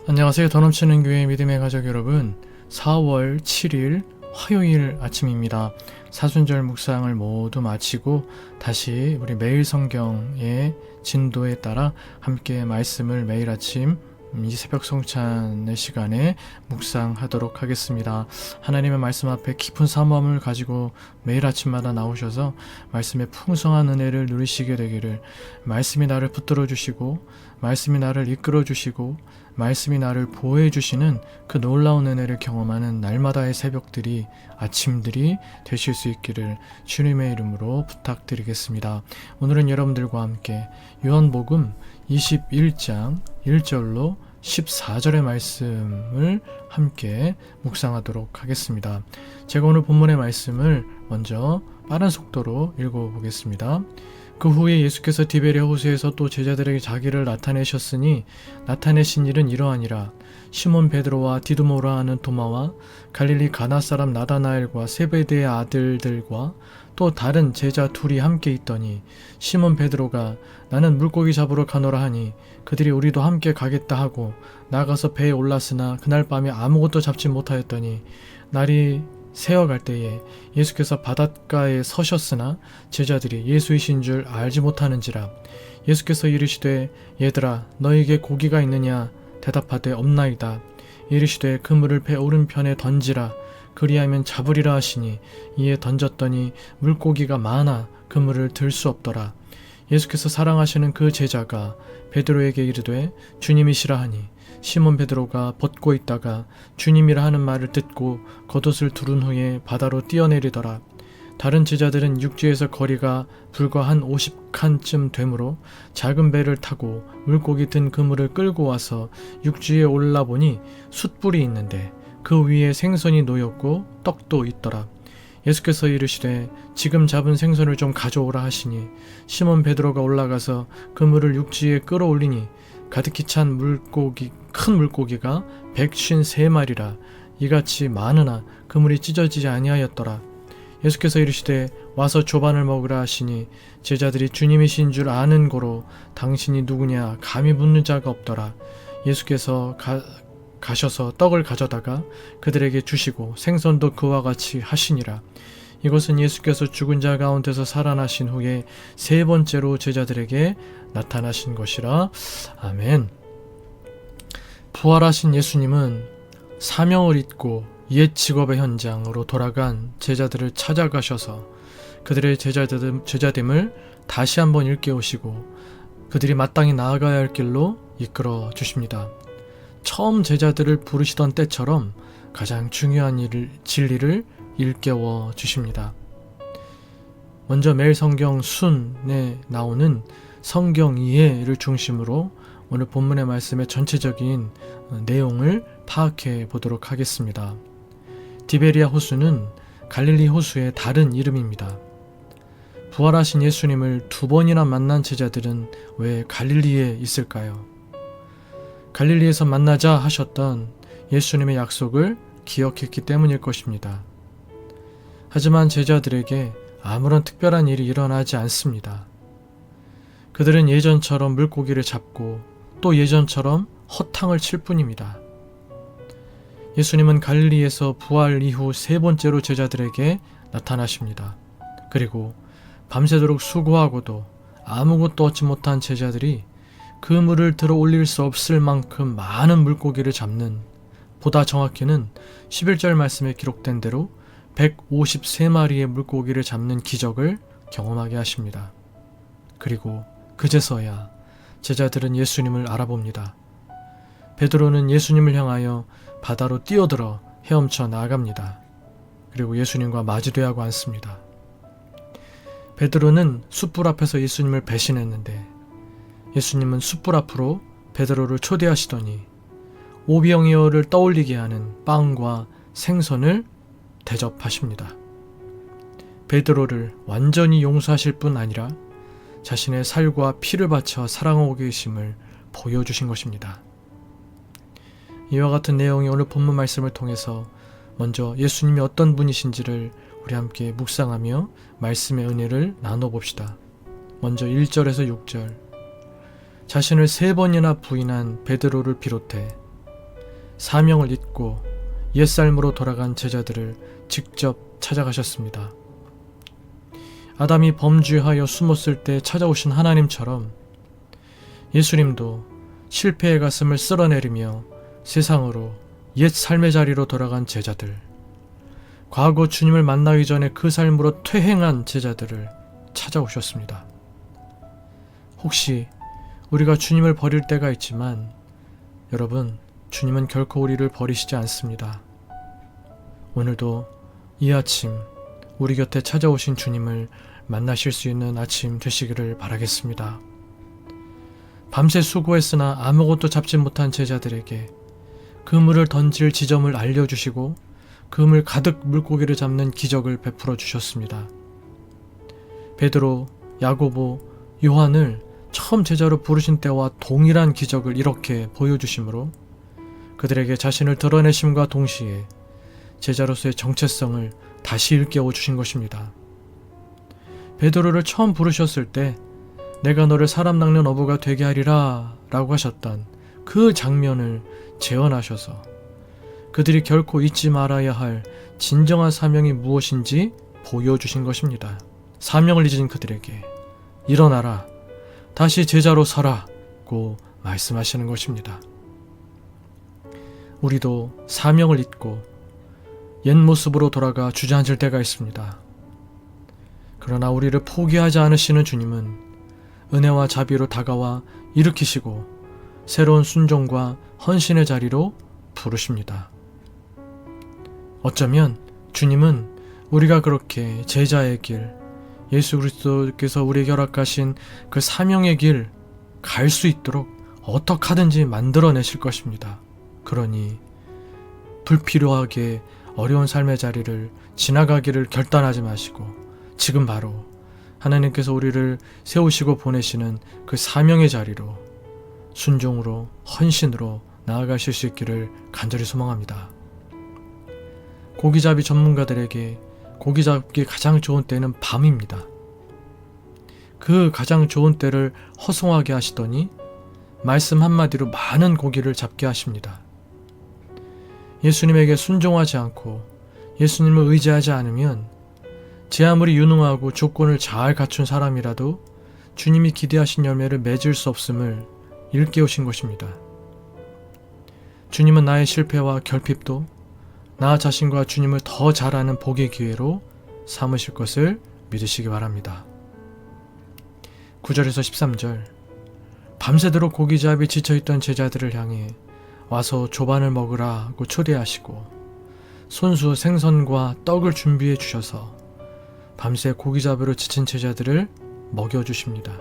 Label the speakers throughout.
Speaker 1: 안녕하세요. 더 넘치는 교회 믿음의 가족 여러분, 4월 7일 화요일 아침입니다. 사순절 묵상을 모두 마치고 다시 우리 매일 성경의 진도에 따라 함께 말씀을 매일 아침 이 새벽 성찬의 시간에 묵상하도록 하겠습니다. 하나님의 말씀 앞에 깊은 사모함을 가지고 매일 아침마다 나오셔서 말씀의 풍성한 은혜를 누리시게 되기를, 말씀이 나를 붙들어 주시고 말씀이 나를 이끌어 주시고 말씀이 나를 보호해 주시는 그 놀라운 은혜를 경험하는 날마다의 새벽들이, 아침들이 되실 수 있기를 주님의 이름으로 부탁드리겠습니다. 오늘은 여러분들과 함께 요한복음 21장 1절로 14절의 말씀을 함께 묵상하도록 하겠습니다. 제가 오늘 본문의 말씀을 먼저 빠른 속도로 읽어보겠습니다. 그 후에 예수께서 디베랴 호수에서 또 제자들에게 자기를 나타내셨으니 나타내신 일은 이러하니라. 시몬 베드로와 디두모라 하는 도마와 갈릴리 가나 사람 나다나엘과 세베대의 아들들과 또 다른 제자 둘이 함께 있더니 시몬 베드로가 나는 물고기 잡으러 가노라 하니 그들이 우리도 함께 가겠다 하고 나가서 배에 올랐으나 그날 밤에 아무것도 잡지 못하였더니 날이 새어갈 때에 예수께서 바닷가에 서셨으나 제자들이 예수이신 줄 알지 못하는지라. 예수께서 이르시되 얘들아 너희에게 고기가 있느냐 대답하되 없나이다. 이르시되 그물을 배 오른편에 던지라. 그리하면 잡으리라 하시니 이에 던졌더니 물고기가 많아 그물을 들 수 없더라. 예수께서 사랑하시는 그 제자가 베드로에게 이르되 주님이시라 하니 시몬 베드로가 벗고 있다가 주님이라 하는 말을 듣고 겉옷을 두른 후에 바다로 뛰어내리더라. 다른 제자들은 육지에서 거리가 불과 한 50칸쯤 되므로 작은 배를 타고 물고기 든 그물을 끌고 와서 육지에 올라보니 숯불이 있는데 그 위에 생선이 놓였고 떡도 있더라. 예수께서 이르시되 지금 잡은 생선을 좀 가져오라 하시니 시몬 베드로가 올라가서 그물을 육지에 끌어올리니 가득히 찬 큰 물고기가 153마리라. 이같이 많으나 그물이 찢어지지 아니하였더라. 예수께서 이르시되 와서 조반을 먹으라 하시니 제자들이 주님이신 줄 아는 고로 당신이 누구냐 감히 묻는 자가 없더라. 예수께서 가셔서 떡을 가져다가 그들에게 주시고 생선도 그와 같이 하시니라. 이것은 예수께서 죽은 자 가운데서 살아나신 후에 세 번째로 제자들에게 나타나신 것이라. 아멘. 부활하신 예수님은 사명을 잇고 옛 직업의 현장으로 돌아간 제자들을 찾아가셔서 그들의 제자됨을 다시 한번 일깨우시고 그들이 마땅히 나아가야 할 길로 이끌어 주십니다. 처음 제자들을 부르시던 때처럼 가장 중요한 진리를 일깨워 주십니다. 먼저 매일 성경 순에 나오는 성경 이해를 중심으로 오늘 본문의 말씀의 전체적인 내용을 파악해 보도록 하겠습니다. 디베랴 호수는 갈릴리 호수의 다른 이름입니다. 부활하신 예수님을 두 번이나 만난 제자들은 왜 갈릴리에 있을까요? 갈릴리에서 만나자 하셨던 예수님의 약속을 기억했기 때문일 것입니다. 하지만 제자들에게 아무런 특별한 일이 일어나지 않습니다. 그들은 예전처럼 물고기를 잡고 또 예전처럼 허탕을 칠 뿐입니다. 예수님은 갈릴리에서 부활 이후 세 번째로 제자들에게 나타나십니다. 그리고 밤새도록 수고하고도 아무것도 얻지 못한 제자들이 그물을 들어 올릴 수 없을 만큼 많은 물고기를 잡는, 보다 정확히는 11절 말씀에 기록된 대로 153마리의 물고기를 잡는 기적을 경험하게 하십니다. 그리고 그제서야 제자들은 예수님을 알아봅니다. 베드로는 예수님을 향하여 바다로 뛰어들어 헤엄쳐 나아갑니다. 그리고 예수님과 마주대하고 앉습니다. 베드로는 숯불 앞에서 예수님을 배신했는데 예수님은 숯불 앞으로 베드로를 초대하시더니 오병이어를 떠올리게 하는 빵과 생선을 대접하십니다. 베드로를 완전히 용서하실 뿐 아니라 자신의 살과 피를 바쳐 사랑하고 계심을 보여주신 것입니다. 이와 같은 내용이 오늘 본문 말씀을 통해서 먼저 예수님이 어떤 분이신지를 우리 함께 묵상하며 말씀의 은혜를 나눠봅시다. 먼저 1절에서 6절. 자신을 3번이나 부인한 베드로를 비롯해 사명을 잊고 옛삶으로 돌아간 제자들을 직접 찾아가셨습니다. 아담이 범죄하여 숨었을 때 찾아오신 하나님처럼 예수님도 실패의 가슴을 쓸어내리며 세상으로 옛 삶의 자리로 돌아간 제자들, 과거 주님을 만나기 전에 그 삶으로 퇴행한 제자들을 찾아오셨습니다. 혹시 우리가 주님을 버릴 때가 있지만 여러분, 주님은 결코 우리를 버리시지 않습니다. 오늘도 이 아침 우리 곁에 찾아오신 주님을 만나실 수 있는 아침 되시기를 바라겠습니다. 밤새 수고했으나 아무것도 잡지 못한 제자들에게 그물을 던질 지점을 알려주시고 그물 가득 물고기를 잡는 기적을 베풀어 주셨습니다. 베드로, 야고보, 요한을 처음 제자로 부르신 때와 동일한 기적을 이렇게 보여주심으로 그들에게 자신을 드러내심과 동시에 제자로서의 정체성을 다시 일깨워 주신 것입니다. 베드로를 처음 부르셨을 때 내가 너를 사람 낚는 어부가 되게 하리라 라고 하셨던 그 장면을 재현하셔서 그들이 결코 잊지 말아야 할 진정한 사명이 무엇인지 보여주신 것입니다. 사명을 잊은 그들에게 일어나라, 다시 제자로 서라고 말씀하시는 것입니다. 우리도 사명을 잊고 옛 모습으로 돌아가 주저앉을 때가 있습니다. 그러나 우리를 포기하지 않으시는 주님은 은혜와 자비로 다가와 일으키시고 새로운 순종과 헌신의 자리로 부르십니다. 어쩌면 주님은 우리가 그렇게 제자의 길, 예수 그리스도께서 우리에게 허락하신 그 사명의 길 갈 수 있도록 어떻게 하든지 만들어내실 것입니다. 그러니 불필요하게 어려운 삶의 자리를 지나가기를 결단하지 마시고 지금 바로 하나님께서 우리를 세우시고 보내시는 그 사명의 자리로 순종으로 헌신으로 나아가실 수 있기를 간절히 소망합니다. 고기잡이 전문가들에게 고기 잡기 가장 좋은 때는 밤입니다. 그 가장 좋은 때를 허송하게 하시더니 말씀 한마디로 많은 고기를 잡게 하십니다. 예수님에게 순종하지 않고 예수님을 의지하지 않으면 제 아무리 유능하고 조건을 잘 갖춘 사람이라도 주님이 기대하신 열매를 맺을 수 없음을 일깨우신 것입니다. 주님은 나의 실패와 결핍도 나 자신과 주님을 더 잘 아는 복의 기회로 삼으실 것을 믿으시기 바랍니다. 9절에서 13절, 밤새도록 고기잡이 지쳐있던 제자들을 향해 와서 조반을 먹으라고 초대하시고 손수 생선과 떡을 준비해 주셔서 밤새 고기잡이로 지친 제자들을 먹여주십니다.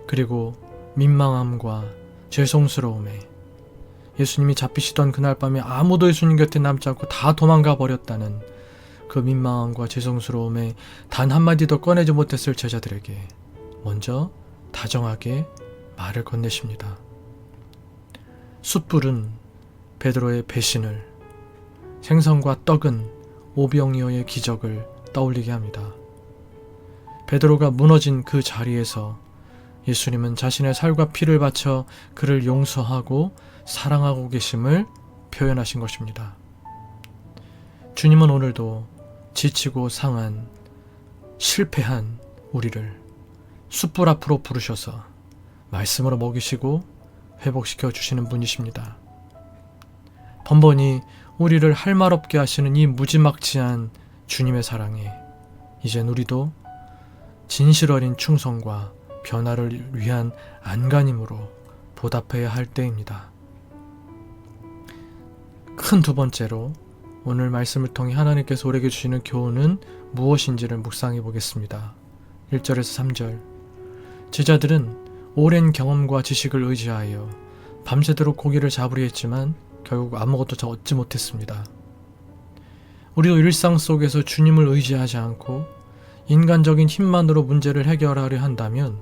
Speaker 1: 그리고 민망함과 죄송스러움에 예수님이 잡히시던 그날 밤에 아무도 예수님 곁에 남지 않고 다 도망가 버렸다는 그 민망함과 죄송스러움에 단 한마디 더 꺼내지 못했을 제자들에게 먼저 다정하게 말을 건네십니다. 숯불은 베드로의 배신을, 생선과 떡은 오병이어의 기적을 떠올리게 합니다. 베드로가 무너진 그 자리에서 예수님은 자신의 살과 피를 바쳐 그를 용서하고 사랑하고 계심을 표현하신 것입니다. 주님은 오늘도 지치고 상한, 실패한 우리를 숯불 앞으로 부르셔서 말씀으로 먹이시고 회복시켜 주시는 분이십니다. 번번이 우리를 할 말 없게 하시는 이 무지막지한 주님의 사랑에 이젠 우리도 진실 어린 충성과 변화를 위한 안간힘으로 보답해야 할 때입니다. 큰 두 번째로 오늘 말씀을 통해 하나님께서 우리에게 주시는 교훈은 무엇인지를 묵상해 보겠습니다. 1절에서 3절, 제자들은 오랜 경험과 지식을 의지하여 밤새도록 고기를 잡으려 했지만 결국 아무것도 얻지 못했습니다. 우리도 일상 속에서 주님을 의지하지 않고 인간적인 힘만으로 문제를 해결하려 한다면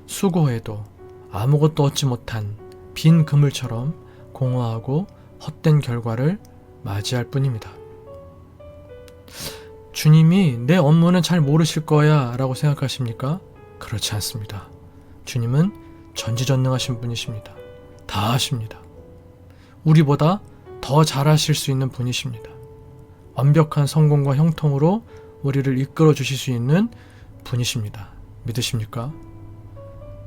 Speaker 1: 수고해도 아무것도 얻지 못한 빈 그물처럼 공허하고 헛된 결과를 맞이할 뿐입니다. 주님이 내 업무는 잘 모르실 거야 라고 생각하십니까? 그렇지 않습니다. 주님은 전지전능하신 분이십니다. 다 아십니다. 우리보다 더 잘하실 수 있는 분이십니다. 완벽한 성공과 형통으로 우리를 이끌어 주실 수 있는 분이십니다. 믿으십니까?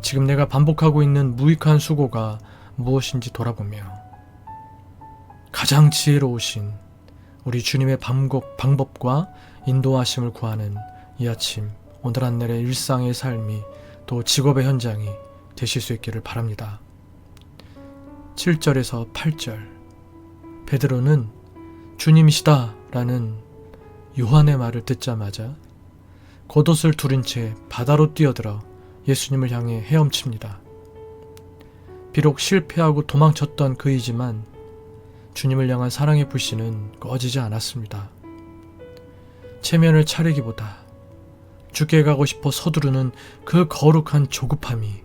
Speaker 1: 지금 내가 반복하고 있는 무익한 수고가 무엇인지 돌아보며 가장 지혜로우신 우리 주님의 방법과 인도하심을 구하는 이 아침, 오늘 한 날의 일상의 삶이 또 직업의 현장이 되실 수 있기를 바랍니다. 7절에서 8절, 베드로는 주님이시다 라는 요한의 말을 듣자마자 겉옷을 두른 채 바다로 뛰어들어 예수님을 향해 헤엄칩니다. 비록 실패하고 도망쳤던 그이지만 주님을 향한 사랑의 불씨는 꺼지지 않았습니다. 체면을 차리기보다 죽게 가고 싶어 서두르는 그 거룩한 조급함이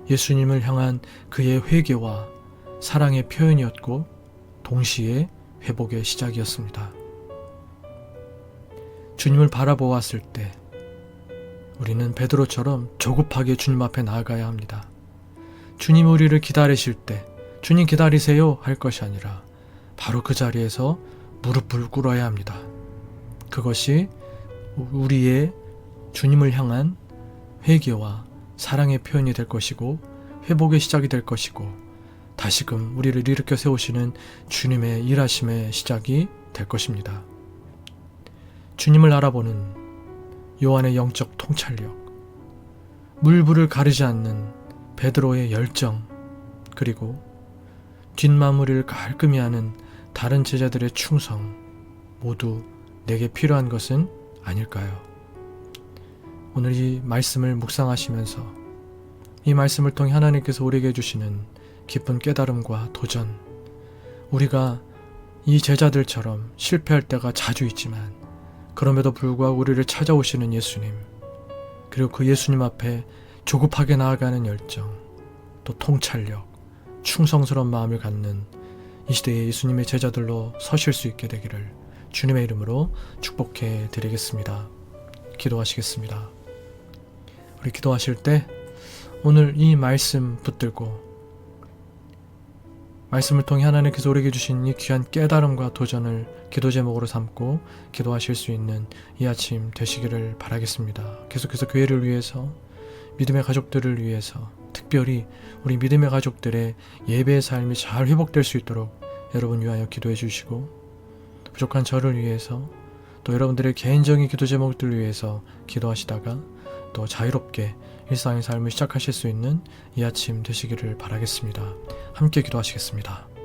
Speaker 1: 예수님을 향한 그의 회개와 사랑의 표현이었고 동시에 회복의 시작이었습니다. 주님을 바라보았을 때 우리는 베드로처럼 조급하게 주님 앞에 나아가야 합니다. 주님 우리를 기다리실 때 주님 기다리세요 할 것이 아니라 바로 그 자리에서 무릎을 꿇어야 합니다. 그것이 우리의 주님을 향한 회개와 사랑의 표현이 될 것이고 회복의 시작이 될 것이고 다시금 우리를 일으켜 세우시는 주님의 일하심의 시작이 될 것입니다. 주님을 알아보는 요한의 영적 통찰력, 물불을 가리지 않는 베드로의 열정, 그리고 뒷마무리를 깔끔히 하는 다른 제자들의 충성, 모두 내게 필요한 것은 아닐까요? 오늘 이 말씀을 묵상하시면서 이 말씀을 통해 하나님께서 우리에게 주시는 깊은 깨달음과 도전, 우리가 이 제자들처럼 실패할 때가 자주 있지만 그럼에도 불구하고 우리를 찾아오시는 예수님, 그리고 그 예수님 앞에 조급하게 나아가는 열정, 또 통찰력, 충성스러운 마음을 갖는 이 시대의 예수님의 제자들로 서실 수 있게 되기를 주님의 이름으로 축복해 드리겠습니다. 기도하시겠습니다. 우리 기도하실 때 오늘 이 말씀 붙들고 말씀을 통해 하나님께서 우리에게 주신 이 귀한 깨달음과 도전을 기도 제목으로 삼고 기도하실 수 있는 이 아침 되시기를 바라겠습니다. 계속해서 교회를 위해서, 믿음의 가족들을 위해서, 특별히 우리 믿음의 가족들의 예배의 삶이 잘 회복될 수 있도록 여러분 위하여 기도해 주시고, 부족한 저를 위해서, 또 여러분들의 개인적인 기도 제목들을 위해서 기도하시다가 또 자유롭게 일상의 삶을 시작하실 수 있는 이 아침 되시기를 바라겠습니다. 함께 기도하시겠습니다.